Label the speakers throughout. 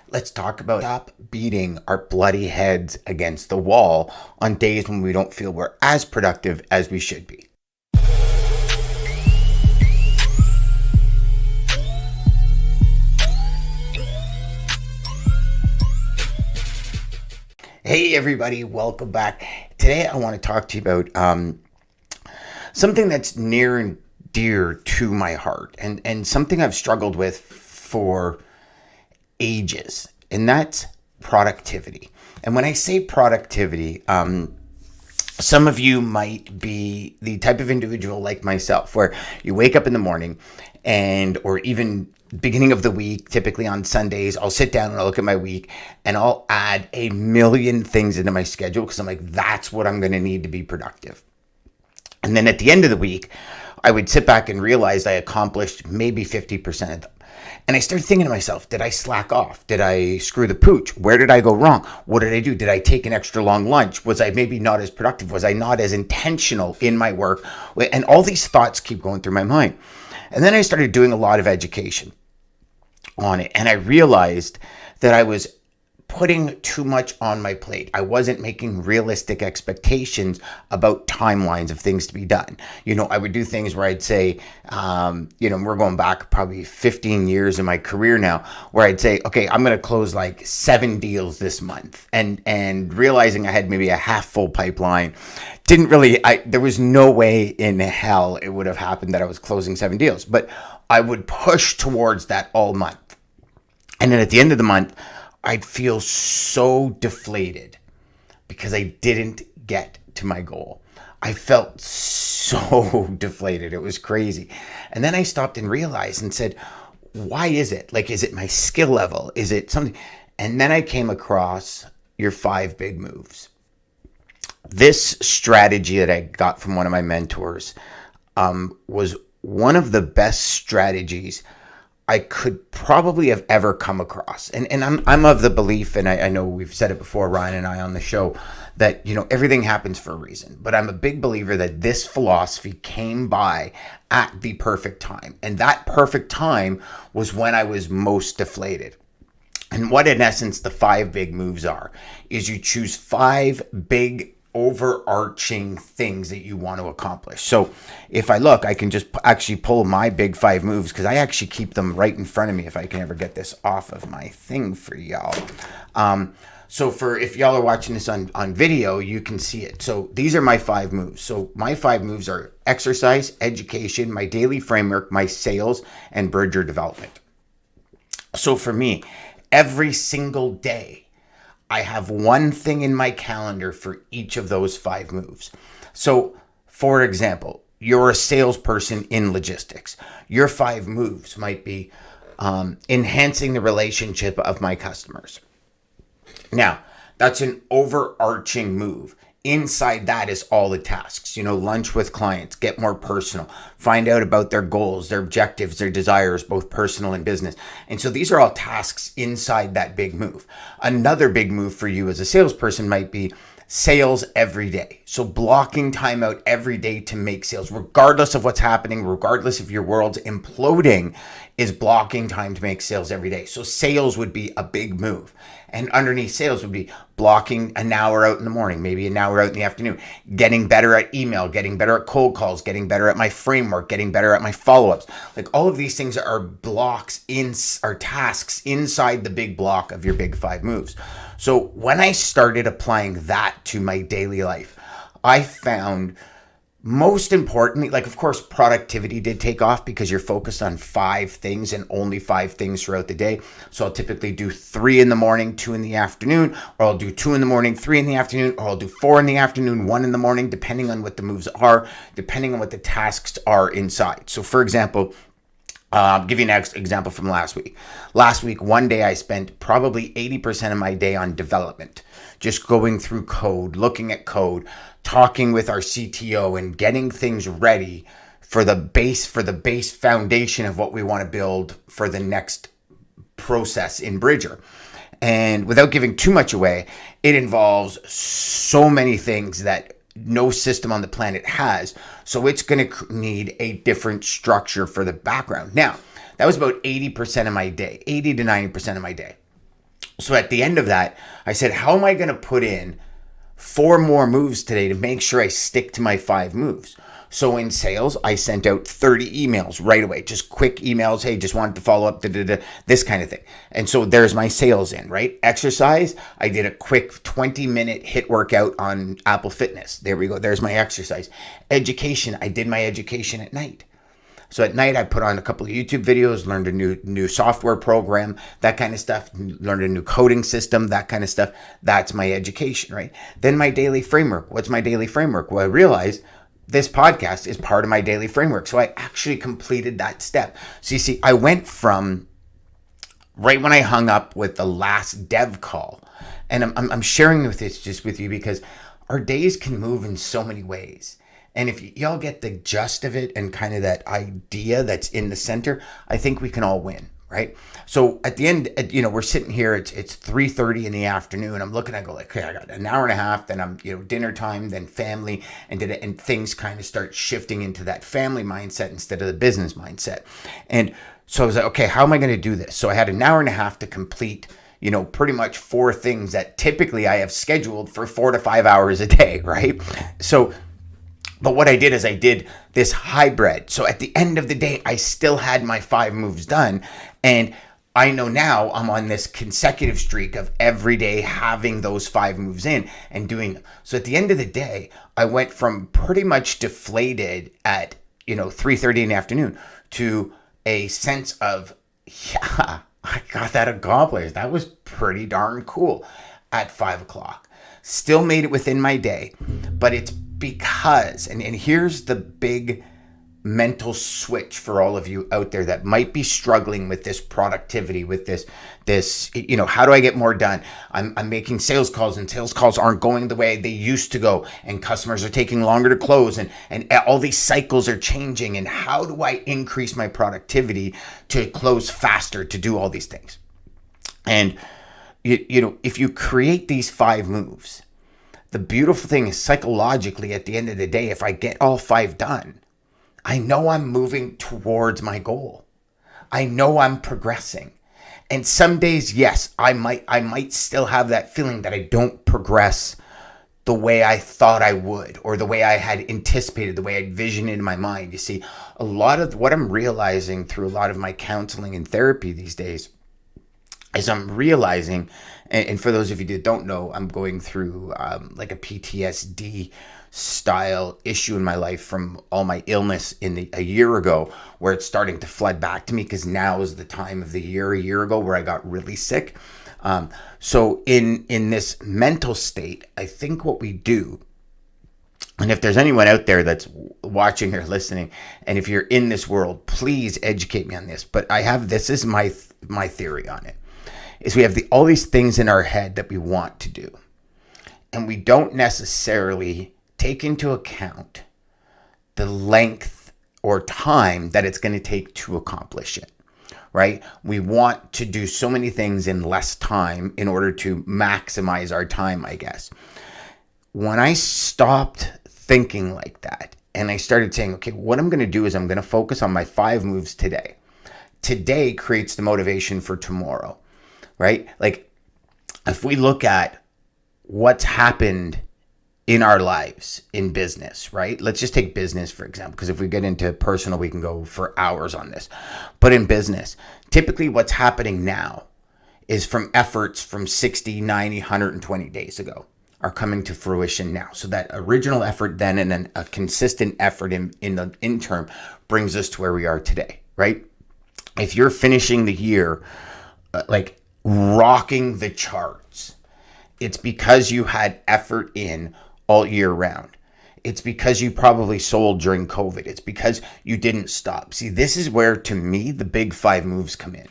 Speaker 1: Let's talk about stop beating our bloody heads against the wall on days when we don't feel we're as productive as we should be. Hey everybody, welcome back. Today I want to talk to you about something that's near and dear to my heart and something I've struggled with for ages, and that's productivity. And when I say productivity, some of you might be the type of individual like myself where you wake up in the morning or even beginning of the week, typically on Sundays, I'll sit down and I'll look at my week and I'll add a million things into my schedule because I'm like, that's what I'm going to need to be productive. And then at the end of the week, I would sit back and realize I accomplished maybe 50% of them. And I started thinking to myself, did I slack off? Did I screw the pooch? Where did I go wrong? What did I do? Did I take an extra long lunch? Was I maybe not as productive? Was I not as intentional in my work? And all these thoughts keep going through my mind. And then I started doing a lot of education on it. And I realized that I was putting too much on my plate. I wasn't making realistic expectations about timelines of things to be done. I would do things where I'd say, we're going back probably 15 years in my career now, where I'd say, okay, I'm going to close like 7 deals this month. And realizing I had maybe a half full pipeline, there was no way in hell it would have happened that I was closing 7 deals, but I would push towards that all month. And then at the end of the month, I'd feel so deflated because I didn't get to my goal. I felt so deflated. It was crazy. And then I stopped and realized and said, why is it? Like, is it my skill level? Is it something? And then I came across your 5 big moves. This strategy that I got from one of my mentors was one of the best strategies I could probably have ever come across. And I'm of the belief, and I know we've said it before, Ryan and I on the show, that, everything happens for a reason. But I'm a big believer that this philosophy came by at the perfect time. And that perfect time was when I was most deflated. And what, in essence, the 5 big moves are, is you choose 5 big overarching things that you want to accomplish. So if I look, I can just actually pull my big 5 moves because I actually keep them right in front of me if I can ever get this off of my thing for y'all. So if y'all are watching this on video, you can see it. So these are my 5 moves. So my 5 moves are exercise, education, my daily framework, my sales, and bridger development. So for me, every single day, I have one thing in my calendar for each of those 5 moves. So, for example, you're a salesperson in logistics. Your 5 moves might be enhancing the relationship of my customers. Now, that's an overarching move. Inside that is all the tasks, lunch with clients, get more personal, find out about their goals, their objectives, their desires, both personal and business. And so these are all tasks inside that big move. Another big move for you as a salesperson might be sales every day. So blocking time out every day to make sales, regardless of what's happening, regardless if your world's imploding, is blocking time to make sales every day. So sales would be a big move. And underneath sales would be blocking an hour out in the morning, maybe an hour out in the afternoon, getting better at email, getting better at cold calls, getting better at my framework, getting better at my follow-ups. Like, all of these things are tasks inside the big block of your big 5 moves. So when I started applying that to my daily life, I found, most importantly, like, of course, productivity did take off because you're focused on 5 things and only 5 things throughout the day. So I'll typically do 3 in the morning, 2 in the afternoon, or I'll do 2 in the morning, 3 in the afternoon, or I'll do 4 in the afternoon, 1 in the morning, depending on what the moves are, depending on what the tasks are inside. So for example, I'll give you an example from last week. Last week, one day I spent probably 80% of my day on development, just going through code, looking at code, talking with our CTO and getting things ready for the base foundation of what we want to build for the next process in Bridger. And without giving too much away, it involves so many things that no system on the planet has. So it's going to need a different structure for the background. Now, that was about 80% of my day, 80 to 90% of my day. So at the end of that, I said, how am I going to put in 4 more moves today to make sure I stick to my 5 moves? So in sales, I sent out 30 emails right away, just quick emails. Hey, just wanted to follow up, this kind of thing. And so there's my sales in, right? Exercise, I did a quick 20-minute HIIT workout on Apple Fitness. There we go. There's my exercise. Education, I did my education at night. So at night, I put on a couple of YouTube videos, learned a new software program, that kind of stuff, learned a new coding system, that kind of stuff. That's my education, right? Then my daily framework. What's my daily framework? Well, I realized this podcast is part of my daily framework. So I actually completed that step. So you see, I went from right when I hung up with the last dev call, and I'm sharing this just with you because our days can move in so many ways. And if y'all get the gist of it and kind of that idea that's in the center, I think we can all win, right? So at the end, we're sitting here, it's 3:30 in the afternoon. I'm looking, I go like, okay, I got an hour and a half, then I'm, dinner time, then family, and things kind of start shifting into that family mindset instead of the business mindset. And so I was like, okay, how am I going to do this? So I had an hour and a half to complete pretty much 4 things that typically I have scheduled for 4 to 5 hours a day, right? But what I did is I did this hybrid. So at the end of the day, I still had my 5 moves done. And I know now I'm on this consecutive streak of every day having those 5 moves in and doing them. So at the end of the day, I went from pretty much deflated at, 3:30 in the afternoon to a sense of, yeah, I got that accomplished. That was pretty darn cool at 5 o'clock. Still made it within my day, but it's because, and here's the big mental switch for all of you out there that might be struggling with this productivity, with this, how do I get more done? I'm making sales calls and sales calls aren't going the way they used to go, and customers are taking longer to close, and all these cycles are changing, and how do I increase my productivity to close faster, to do all these things? And if you create these 5 moves, the beautiful thing is psychologically at the end of the day, if I get all 5 done, I know I'm moving towards my goal. I know I'm progressing. And some days, yes, I might still have that feeling that I don't progress the way I thought I would, or the way I had anticipated, the way I envisioned in my mind. You see, a lot of what I'm realizing through a lot of my counseling and therapy these days is I'm realizing, and for those of you that don't know, I'm going through like a PTSD style issue in my life from all my illness a year ago, where it's starting to flood back to me because now is the time of the year a year ago where I got really sick. So in this mental state, I think what we do, and if there's anyone out there that's watching or listening, and if you're in this world, please educate me on this. But this is my theory on it. Is we have all these things in our head that we want to do, and we don't necessarily take into account the length or time that it's going to take to accomplish it, right? We want to do so many things in less time in order to maximize our time, I guess. When I stopped thinking like that and I started saying, okay, what I'm going to do is I'm going to focus on my 5 moves today. Today creates the motivation for tomorrow. Right? Like, if we look at what's happened in our lives in business, right? Let's just take business, for example, because if we get into personal, we can go for hours on this. But in business, typically what's happening now is from efforts from 60, 90, 120 days ago are coming to fruition now. So that original effort then, and then a consistent effort in the interim brings us to where we are today, right? If you're finishing the year, rocking the charts, it's because you had effort in all year round. It's because you probably sold during COVID. It's because you didn't stop. See, this is where, to me, the big 5 moves come in.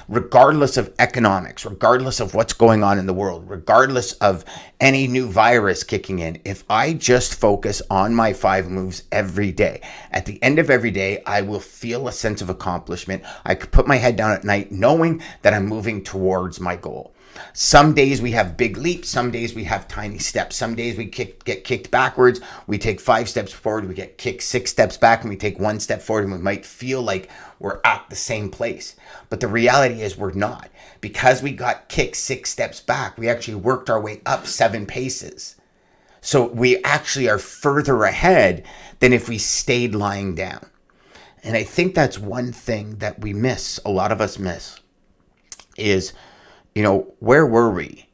Speaker 1: Regardless of economics, regardless of what's going on in the world, regardless of any new virus kicking in, if I just focus on my 5 moves every day, at the end of every day, I will feel a sense of accomplishment. I could put my head down at night knowing that I'm moving towards my goal. Some days we have big leaps. Some days we have tiny steps. Some days we get kicked backwards. We take 5 steps forward. We get kicked 6 steps back, and we take 1 step forward, and we might feel like we're at the same place. But the reality is we're not. Because we got kicked 6 steps back, we actually worked our way up 7 paces. So we actually are further ahead than if we stayed lying down. And I think that's one thing that we miss, a lot of us miss, is, where were we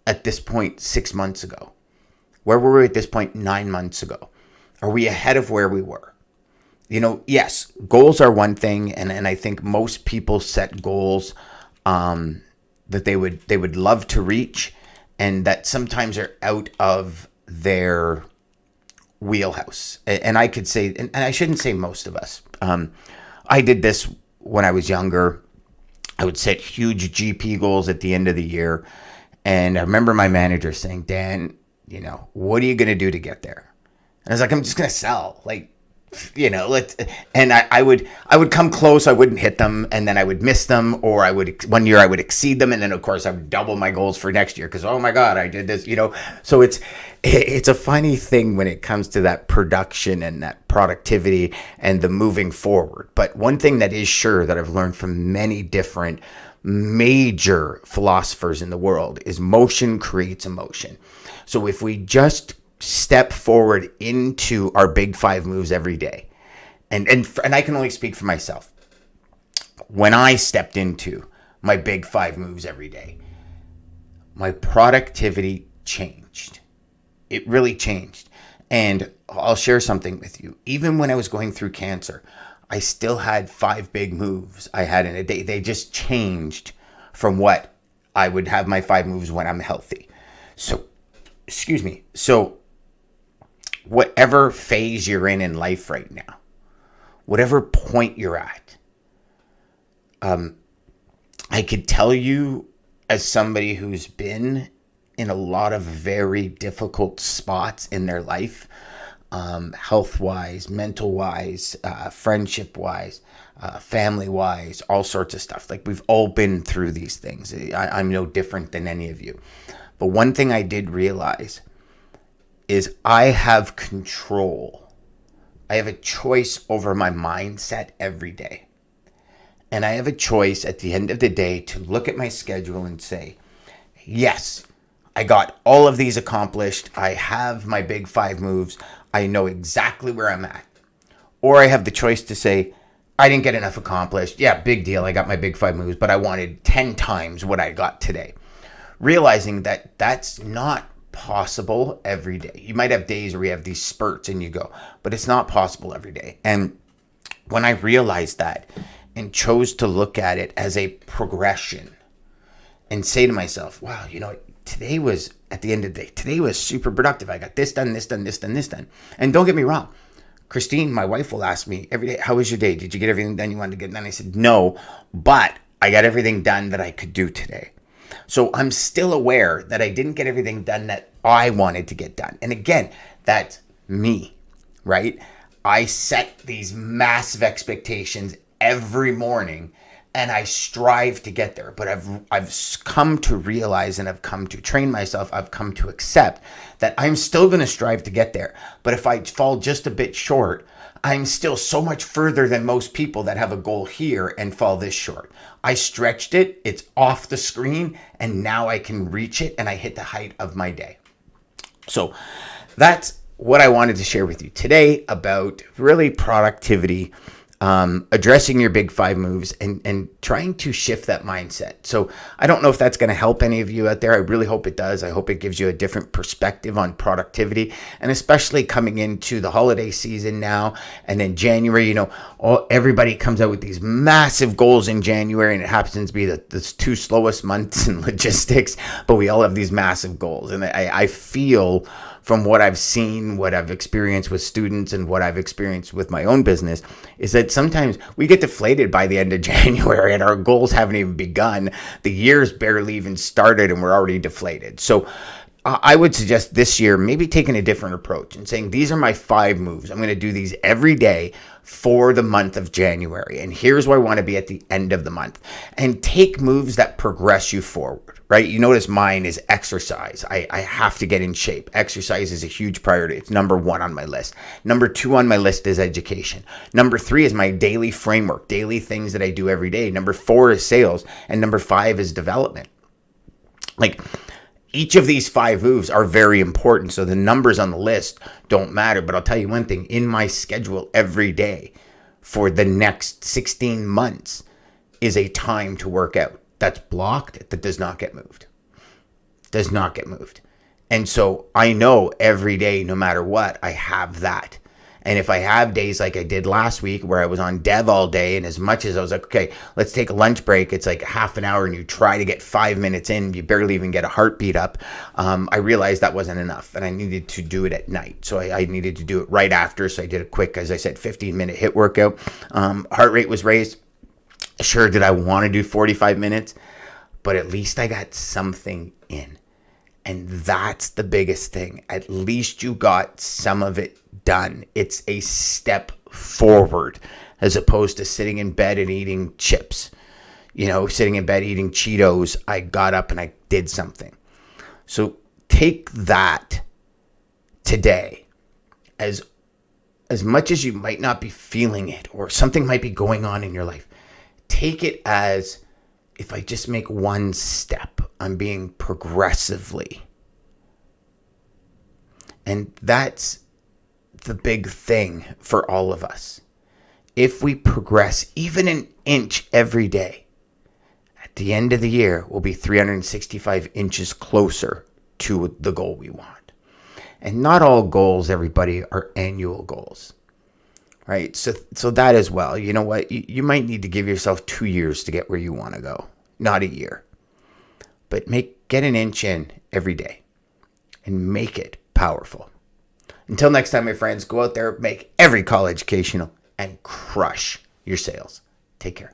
Speaker 1: at this point 6 months ago? Where were we at this point 9 months ago? Are we ahead of where we were? Yes, goals are one thing, and I think most people set goals that they would love to reach, and that sometimes are out of their wheelhouse. And I could say, and I shouldn't say most of us. I did this when I was younger. I would set huge GP goals at the end of the year, and I remember my manager saying, "Dan, what are you going to do to get there?" And I was like, "I'm just going to sell." And I would come close. I wouldn't hit them, and then I would miss them, or one year I would exceed them, and then of course I would double my goals for next year because, oh my God, I did this. So it's a funny thing when it comes to that production and that productivity and the moving forward. But one thing that is sure that I've learned from many different major philosophers in the world is motion creates emotion. So if we just step forward into our big 5 moves every day. And I can only speak for myself. When I stepped into my big 5 moves every day, my productivity changed. It really changed. And I'll share something with you. Even when I was going through cancer, I still had 5 big moves I had in a day. They just changed from what I would have my 5 moves when I'm healthy. So, whatever phase you're in life right now, whatever point you're at, I could tell you, as somebody who's been in a lot of very difficult spots in their life, health-wise, mental-wise, friendship-wise, family-wise, all sorts of stuff. Like, we've all been through these things. I'm no different than any of you. But one thing I did realize is I have control. I have a choice over my mindset every day. And I have a choice at the end of the day to look at my schedule and say, yes, I got all of these accomplished. I have my big 5 moves. I know exactly where I'm at. Or I have the choice to say, I didn't get enough accomplished. Yeah, big deal. I got my big 5 moves, but I wanted 10 times what I got today. Realizing that that's not possible every day. You might have days where you have these spurts and you go, but it's not possible every day. And when I realized that and chose to look at it as a progression and say to myself, wow, today was, at the end of the day, today was super productive. I got this done, this done, this done, this done. And don't get me wrong. Christine, my wife, will ask me every day, how was your day? Did you get everything done you wanted to get done? I said, no, but I got everything done that I could do today. So I'm still aware that I didn't get everything done that I wanted to get done. And again, that's me, right? I set these massive expectations every morning and I strive to get there. But I've come to realize, and I've come to train myself, I've come to accept that I'm still going to strive to get there. But if I fall just a bit short, I'm still so much further than most people that have a goal here and fall this short. I stretched it, it's off the screen, and now I can reach it and I hit the height of my day. So that's what I wanted to share with you today about really productivity, addressing your big 5 moves and trying to shift that mindset. So I don't know if that's going to help any of you out there. I really hope it does. I hope it gives you a different perspective on productivity, and especially coming into the holiday season now. And then January, everybody comes out with these massive goals in January, and it happens to be the 2 slowest months in logistics, but we all have these massive goals. And I feel, from what I've seen, what I've experienced with students, and what I've experienced with my own business, is that sometimes we get deflated by the end of January and our goals haven't even begun. The year's barely even started and we're already deflated. So I would suggest this year maybe taking a different approach and saying, these are my 5 moves. I'm going to do these every day for the month of January. And here's where I want to be at the end of the month. And take moves that progress you forward. right? You notice mine is exercise. I have to get in shape. Exercise is a huge priority. It's number 1 on my list. Number 2 on my list is education. Number 3 is my daily framework, daily things that I do every day. Number 4 is sales. And number 5 is development. Like, each of these 5 moves are very important. So the numbers on the list don't matter. But I'll tell you one thing, in my schedule every day for the next 16 months is a time to work out. That's blocked, that does not get moved. Does not get moved. And so I know every day, no matter what, I have that. And if I have days like I did last week where I was on dev all day, and as much as I was like, okay, let's take a lunch break, it's like half an hour and you try to get 5 minutes in, you barely even get a heartbeat up. I realized that wasn't enough and I needed to do it at night. So I needed to do it right after. So I did a quick, as I said, 15-minute HIIT workout. Heart rate was raised. Sure, did I want to do 45 minutes? But at least I got something in. And that's the biggest thing. At least you got some of it done. It's a step forward as opposed to sitting in bed and eating chips. You know, sitting in bed eating Cheetos. I got up and I did something. So take that today as much as you might not be feeling it or something might be going on in your life. Take it as, if I just make one step, I'm being progressively. And that's the big thing for all of us. If we progress even an inch every day, at the end of the year, we'll be 365 inches closer to the goal we want. And not all goals, everybody, are annual goals. Right? So that as well. You know what? You might need to give yourself 2 years to get where you want to go. Not a year. But get an inch in every day. And make it powerful. Until next time, my friends, go out there, make every call educational, and crush your sales. Take care.